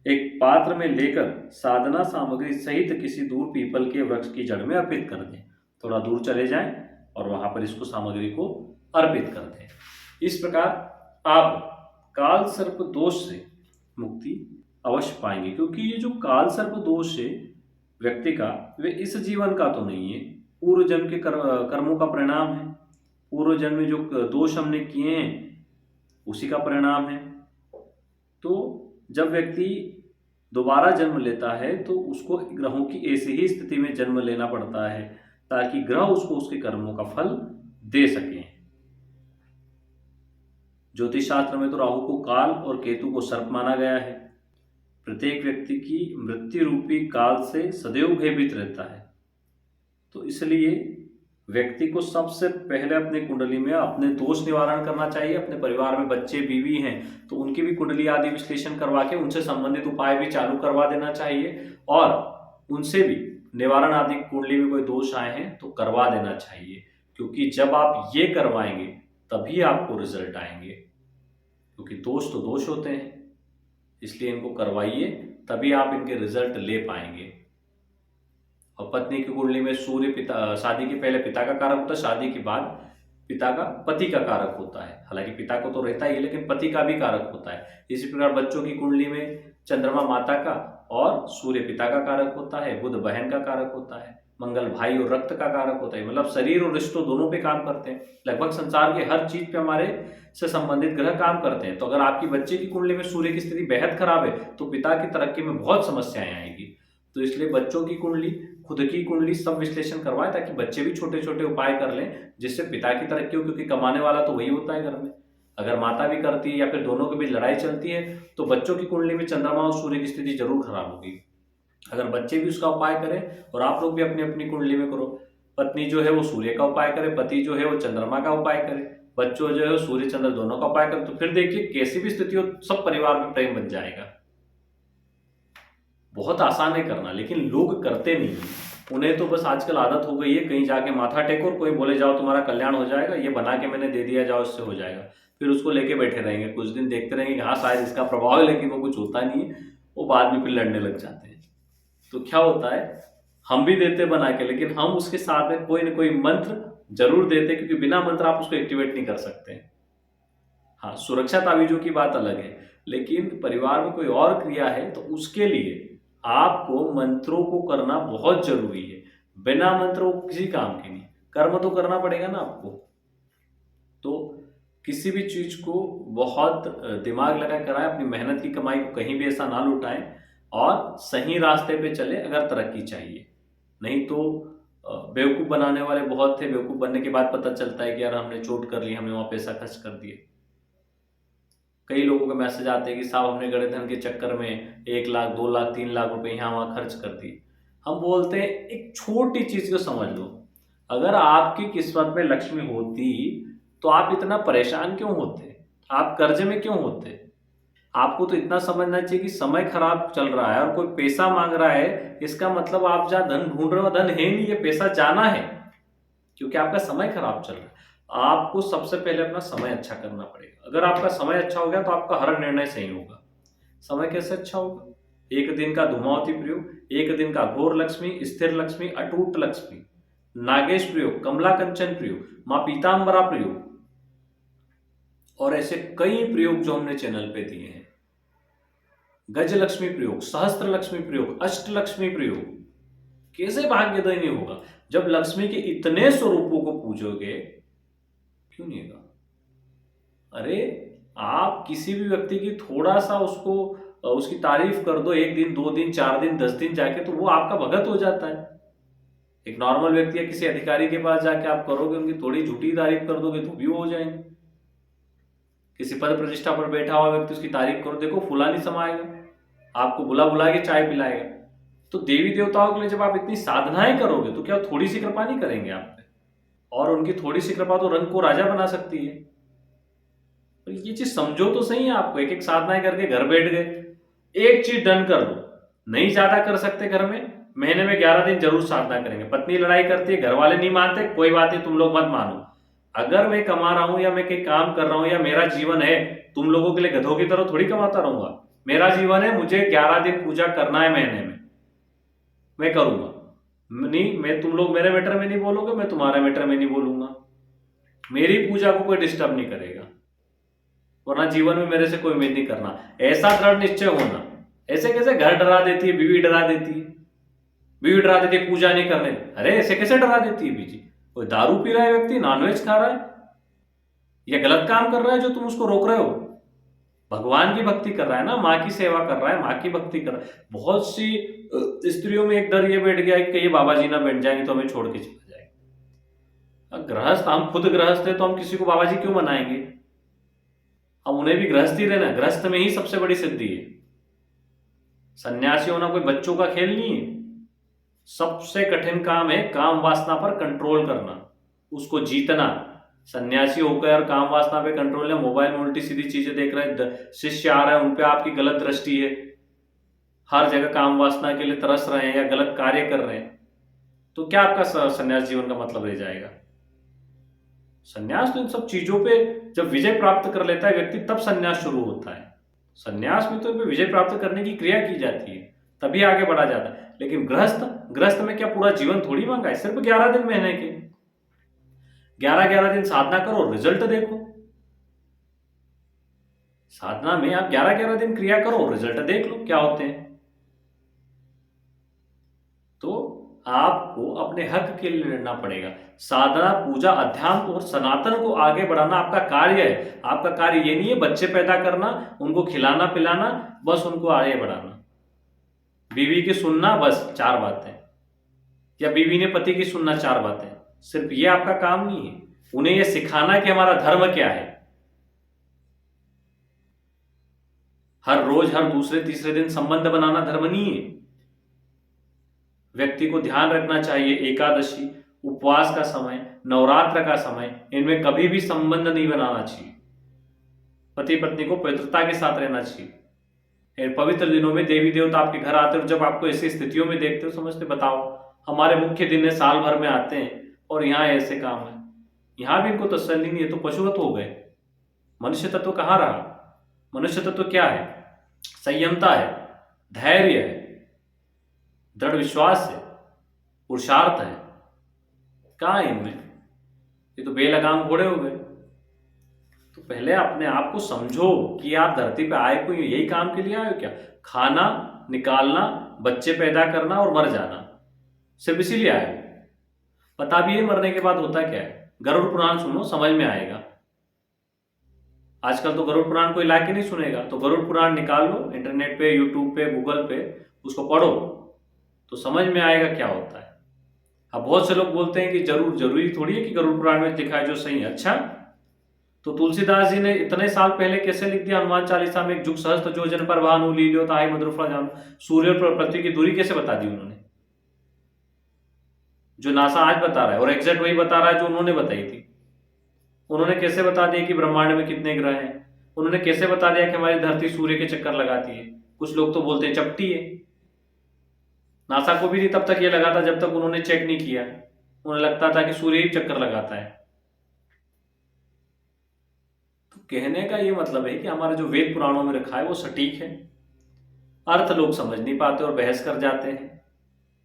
S1: एक पात्र में लेकर साधना सामग्री सहित किसी दूर पीपल के वृक्ष की जड़ में अर्पित कर दें। थोड़ा दूर चले जाएं और वहां पर इसको सामग्री को अर्पित कर दें। इस प्रकार आप काल सर्प दोष से मुक्ति अवश्य पाएंगे, क्योंकि ये जो काल सर्प दोष है व्यक्ति का, वे इस जीवन का तो नहीं है, पूर्व जन्म के कर्मों का परिणाम है। पूर्व जन्म में जो दोष हमने किए हैं उसी का परिणाम है। तो जब व्यक्ति दोबारा जन्म लेता है तो उसको ग्रहों की ऐसी ही स्थिति में जन्म लेना पड़ता है ताकि ग्रह उसको उसके कर्मों का फल दे सकें। ज्योतिष शास्त्र में तो राहु को काल और केतु को सर्प माना गया है। प्रत्येक व्यक्ति की मृत्यु रूपी काल से सदैव भयभीत रहता है। तो इसलिए व्यक्ति को सबसे पहले अपनी कुंडली में अपने दोष निवारण करना चाहिए। अपने परिवार में बच्चे बीवी हैं तो उनकी भी कुंडली आदि विश्लेषण करवा के उनसे संबंधित उपाय भी चालू करवा देना चाहिए और उनसे भी निवारण आदि कुंडली में कोई दोष आए हैं तो करवा देना चाहिए, क्योंकि जब आप ये करवाएंगे तभी आपको रिजल्ट आएंगे। क्योंकि दोष तो दोष होते हैं, इसलिए इनको करवाइए, तभी आप इनके रिजल्ट ले पाएंगे। और पत्नी की कुंडली में सूर्य पिता, शादी के पहले पिता का कारक होता है, शादी के बाद पिता का पति का कारक होता है। हालांकि पिता को तो रहता ही है लेकिन पति का भी कारक होता है। इसी प्रकार बच्चों की कुंडली में चंद्रमा माता का और सूर्य पिता का कारक होता है, बुध बहन का कारक होता है, मंगल भाई और रक्त का कारक होता है। मतलब शरीर और रिश्तों दोनों पे काम करते हैं। लगभग संसार के हर चीज पे हमारे से संबंधित ग्रह काम करते हैं। तो अगर आपकी बच्चे की कुंडली में सूर्य की स्थिति बेहद खराब है तो पिता की तरक्की में बहुत समस्याएं आएंगी। तो इसलिए बच्चों की कुंडली, खुद की कुंडली सब विश्लेषण करवाएं ताकि बच्चे भी छोटे छोटे उपाय कर लें जिससे पिता की तरक्की हो, क्योंकि कमाने वाला तो वही होता है घर में। अगर माता भी करती है या फिर दोनों के बीच लड़ाई चलती है तो बच्चों की कुंडली में चंद्रमा और सूर्य की स्थिति जरूर खराब होगी। अगर बच्चे भी उसका उपाय करें और आप लोग भी अपनी अपनी कुंडली में करो, पत्नी जो है वो सूर्य का उपाय करे, पति जो है वो चंद्रमा का उपाय करे, बच्चों जो है वो सूर्य चंद्र दोनों का उपाय करे, तो फिर देखिए कैसी भी स्थिति हो सब परिवार में प्रेम बन जाएगा। बहुत आसान है करना, लेकिन लोग करते नहीं हैं। उन्हें तो बस आजकल आदत हो गई है कहीं जाके माथा टेको और कोई बोले जाओ तुम्हारा कल्याण हो जाएगा, ये बना के मैंने दे दिया, जाओ इससे हो जाएगा। फिर उसको लेके बैठे रहेंगे, कुछ दिन देखते रहेंगे कि हाँ शायद इसका प्रभाव है, लेकिन वो कुछ होता नहीं है। वो बाद में फिर लड़ने लग जाते हैं। तो क्या होता है, हम भी देते बना के, लेकिन हम उसके साथ में कोई ना कोई मंत्र जरूर देते, क्योंकि बिना मंत्र आप उसको एक्टिवेट नहीं कर सकते। हाँ, सुरक्षा तावीजों की बात अलग है, लेकिन परिवार में कोई और क्रिया है तो उसके लिए आपको मंत्रों को करना बहुत जरूरी है। बिना मंत्रों किसी काम के नहीं, कर्म तो करना पड़ेगा ना आपको। तो किसी भी चीज को बहुत दिमाग लगा कर अपनी मेहनत की कमाई को कहीं भी ऐसा ना लुटाएं और सही रास्ते पे चले अगर तरक्की चाहिए। नहीं तो बेवकूफ बनाने वाले बहुत थे, बेवकूफ बनने के बाद पता चलता है कि यार हमने चोट कर ली, हमने वहां पैसा खर्च कर दिया। कई लोगों के मैसेज आते हैं कि साहब हमने गड़े धन के चक्कर में 1 लाख 2 लाख 3 लाख रुपए यहाँ वहाँ खर्च कर दिए। हम बोलते हैं एक छोटी चीज को समझ लो, अगर आपकी किस्मत में लक्ष्मी होती तो आप इतना परेशान क्यों होते, आप कर्ज में क्यों होते? आपको तो इतना समझना चाहिए कि समय खराब चल रहा है और कोई पैसा मांग रहा है, इसका मतलब आप जहाँ धन ढूंढ रहे हो धन है नहीं, ये पैसा जाना है, क्योंकि आपका समय खराब चल रहा है। आपको सबसे पहले अपना समय अच्छा करना पड़ेगा। अगर आपका समय अच्छा हो गया तो आपका हर निर्णय सही होगा। समय कैसे अच्छा होगा? एक दिन का धूमावती प्रयोग, एक दिन का घोर लक्ष्मी, स्थिर लक्ष्मी, अटूट लक्ष्मी, नागेश प्रयोग, कमला कंचन प्रयोग, माँ पीताम्बरा प्रयोग, और ऐसे कई प्रयोग जो हमने चैनल पे दिए हैं। गज लक्ष्मी प्रयोग, सहस्त्र लक्ष्मी प्रयोग, अष्ट लक्ष्मी प्रयोग। कैसे भाग्योदय नहीं होगा? जब लक्ष्मी के इतने स्वरूपों को पूजोगे, क्यों नहीं होगा? अरे आप किसी भी व्यक्ति की थोड़ा सा उसको उसकी तारीफ कर दो, 1 दिन 2 दिन 4 दिन 10 दिन जाके, तो वो आपका भगत हो जाता है। एक नॉर्मल व्यक्ति या किसी अधिकारी के पास जाके आप करोगे, उनकी थोड़ी झूठी तारीफ कर दोगे तो भी वो हो जाएंगे। किसी पद प्रतिष्ठा पर बैठा हुआ व्यक्ति, उसकी तारीफ करो, देखो फुलानी समाएगा, आपको बुला बुला के चाय पिलाएगा। तो देवी देवताओं के लिए जब आप इतनी साधनाएं करोगे तो क्या थोड़ी सी कृपा नहीं करेंगे आप पे? और उनकी थोड़ी सी कृपा तो रंग को राजा बना सकती है। तो ये चीज समझो तो सही है। आपको एक एक साधनाएं करके घर बैठ गए, एक चीज डन कर लो, नहीं ज्यादा कर सकते घर में, महीने में 11 दिन जरूर साधना करेंगे। पत्नी लड़ाई करती है, घर वाले नहीं मानते, कोई बात नहीं, तुम लोग मत मानो। अगर मैं कमा रहा हूं या मैं कहीं काम कर रहा हूं या मेरा जीवन है, तुम लोगों के लिए गधों की तरह थोड़ी कमाता रहूंगा। मेरा जीवन है, मुझे 11 दिन पूजा करना है महीने में, मैं करूंगा। नहीं, मैं तुम लोग मेरे मैटर में नहीं बोलोगे, मैं तुम्हारे मैटर में नहीं बोलूंगा। मेरी पूजा को कोई डिस्टर्ब नहीं करेगा, वरना जीवन में मेरे से कोई उम्मीद नहीं करना। ऐसा दृढ़ निश्चय होना। ऐसे कैसे घर डरा देती है, बीवी डरा देती है, बीवी डरा देती है पूजा नहीं करने। अरे ऐसे कैसे डरा देती है बीजी? कोई दारू पी रहा है व्यक्ति, नॉनवेज खा रहा है, या गलत काम कर रहा है जो तुम उसको रोक रहे हो? भगवान की भक्ति कर रहा है ना, माँ की सेवा कर रहा है, माँ की भक्ति कर रहा है। बहुत सी स्त्रियों में एक डर ये बैठ गया है कि ये बाबा जी ना बैठ जाएंगे तो हमें छोड़ के चला जाएगा। गृहस्थ, हम खुद गृहस्थ है तो हम किसी को बाबा जी क्यों बनाएंगे? अब उन्हें भी गृहस्थी रहना, गृहस्थ में ही सबसे बड़ी सिद्धि है। सन्यासी होना कोई बच्चों का खेल नहीं है। सबसे कठिन काम है काम वासना पर कंट्रोल करना, उसको जीतना। सन्यासी होकर काम वासना पे कंट्रोल है, मोबाइल में उल्टी सीधी चीजें देख रहे हैं, शिष्य आ रहे हैं, उनपे आपकी गलत दृष्टि है, हर जगह काम वासना के लिए तरस रहे हैं या गलत कार्य कर रहे हैं, तो क्या आपका सन्यास जीवन का मतलब रह जाएगा? सन्यास तो इन सब चीजों पे जब विजय प्राप्त कर लेता है व्यक्ति, तब सन्यास शुरू होता है। सन्यास में तो विजय प्राप्त करने की क्रिया की जाती है, तभी आगे बढ़ा जाता है। लेकिन गृहस्थ, गृहस्थ में क्या पूरा जीवन थोड़ी मांगा है? सिर्फ 11 दिन महीने के, 11-11 दिन साधना करो, रिजल्ट देखो। साधना में आप 11-11 दिन क्रिया करो, रिजल्ट देख लो क्या होते हैं। तो आपको अपने हक के लिए लड़ना पड़ेगा। साधना, पूजा, अध्यात्म और सनातन को आगे बढ़ाना आपका कार्य है। आपका कार्य ये नहीं है बच्चे पैदा करना, उनको खिलाना पिलाना, बस उनको आगे बढ़ाना। बीवी की सुनना बस 4 बातें, या बीवी ने पति की सुनना 4 बातें, सिर्फ ये आपका काम नहीं है। उन्हें यह सिखाना कि हमारा धर्म क्या है। हर रोज, हर दूसरे तीसरे दिन संबंध बनाना धर्म नहीं है। व्यक्ति को ध्यान रखना चाहिए, एकादशी, उपवास का समय, नवरात्र का समय, इनमें कभी भी संबंध नहीं बनाना चाहिए। पति पत्नी को पवित्रता के साथ रहना चाहिए। पवित्र दिनों में देवी देवता आपके घर आते हैं, जब आपको ऐसी स्थितियों में देखते हो, समझते बताओ हमारे मुख्य दिन है, साल भर में आते हैं और यहाँ ऐसे काम है, यहाँ भी इनको तसल्ली नहीं है, तो पशुवत हो गए। मनुष्य तत्व कहाँ रहा? मनुष्य तत्व क्या है? संयमता है, धैर्य है, दृढ़ विश्वास है, पुरुषार्थ है। कहाँ है इनमें? ये तो बेलगाम घोड़े हो गए। तो पहले अपने आप को समझो कि आप धरती पे आए कोई यही काम के लिए आए हो क्या? खाना, निकालना, बच्चे पैदा करना और मर जाना, सिर्फ इसीलिए आए हो? पता भी है मरने के बाद होता क्या है? गरुड़ पुराण सुनो, समझ में आएगा। आजकल तो गरुड़ पुराण कोई ला के नहीं सुनेगा, तो गरुड़ पुराण निकाल लो इंटरनेट पे, यूट्यूब पे, गूगल पे, उसको पढ़ो तो समझ में आएगा क्या होता है। अब बहुत से लोग बोलते हैं कि जरूरी थोड़ी है कि गरुड़ पुराण में लिखा है जो सही है। अच्छा, तो तुलसीदास जी ने इतने साल पहले कैसे लिख दिया हनुमान चालीसा में, जुग सहस्त्र जो जन पर भानु लील्यो ताहि मधुर फल जानो, सूर्य और पृथ्वी की दूरी कैसे बता दी उन्होंने? जो नासा आज बता रहा है, और एग्जैक्ट वही बता रहा है जो उन्होंने बताई थी। उन्होंने कैसे बता दिया कि ब्रह्मांड में कितने ग्रह हैं? उन्होंने कैसे बता दिया कि हमारी धरती सूर्य के चक्कर लगाती है? कुछ लोग तो बोलते हैं चपटी है। नासा को भी नहीं तब तक ये लगा था जब तक उन्होंने चेक नहीं किया। उन्हें लगता था कि सूर्य ही चक्कर लगाता है। तो कहने का ये मतलब है कि हमारे जो वेद पुराणों में रखा है वो सटीक है। अर्थ लोग समझ नहीं पाते और बहस कर जाते हैं।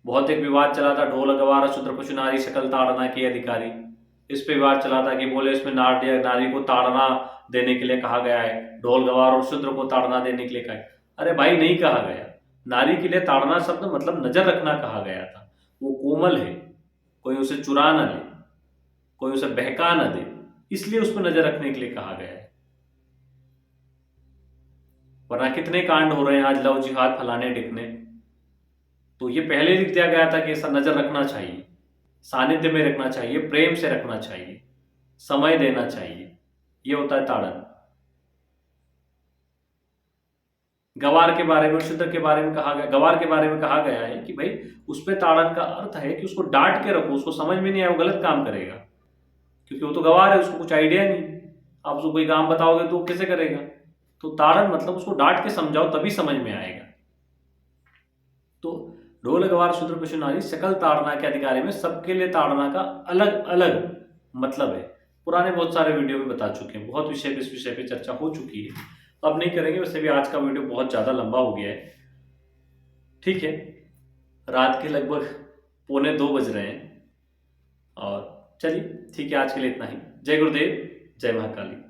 S1: बहुत एक विवाद चला था, ढोल गवार शूद्र पशु नारी सकल ताड़ना के अधिकारी। इस पे विवाद चला था कि बोले इसमें नारी को ताड़ना देने के लिए कहा गया है, ढोल गवार और शूद्र को ताड़ना देने के लिए कहा है। अरे भाई, नहीं कहा गया। नारी के लिए ताड़ना शब्द मतलब नजर रखना कहा गया था। वो कोमल है, कोई उसे चुरा न ले, कोई उसे बहका न दे, इसलिए उस पर नजर रखने के लिए कहा गया है। वरना कितने कांड हो रहे हैं आज, लव जिहाद फलाने ढिकने। तो ये पहले लिख दिया गया था कि ऐसा नजर रखना चाहिए, सानिध्य में रखना चाहिए, प्रेम से रखना चाहिए, समय देना चाहिए। ये होता है ताड़न। गवार के बारे में, शूद्र के बारे में कहा गया, गवार के बारे में कहा गया है कि भाई उस पर ताड़न का अर्थ है कि उसको डांट के रखो, उसको समझ में नहीं आया वो गलत काम करेगा, क्योंकि वो तो गवार है, उसको कुछ आइडिया नहीं। आप उसको कोई काम बताओगे तो वो कैसे करेगा? तो ताड़न मतलब उसको डांट के समझाओ तभी समझ में आएगा। तो ढोल गवार शूद्र पशु नारी सकल ताड़ना के अधिकारी में सबके लिए ताड़ना का अलग अलग मतलब है। पुराने बहुत सारे वीडियो में बता चुके हैं, बहुत विषय पे इस विषय पे चर्चा हो चुकी है, तो अब नहीं करेंगे। वैसे भी आज का वीडियो बहुत ज़्यादा लंबा हो गया है। ठीक है, रात के लगभग 1:45 बज रहे हैं, और चलिए ठीक है, आज के लिए इतना ही। जय गुरुदेव, जय महाकाली।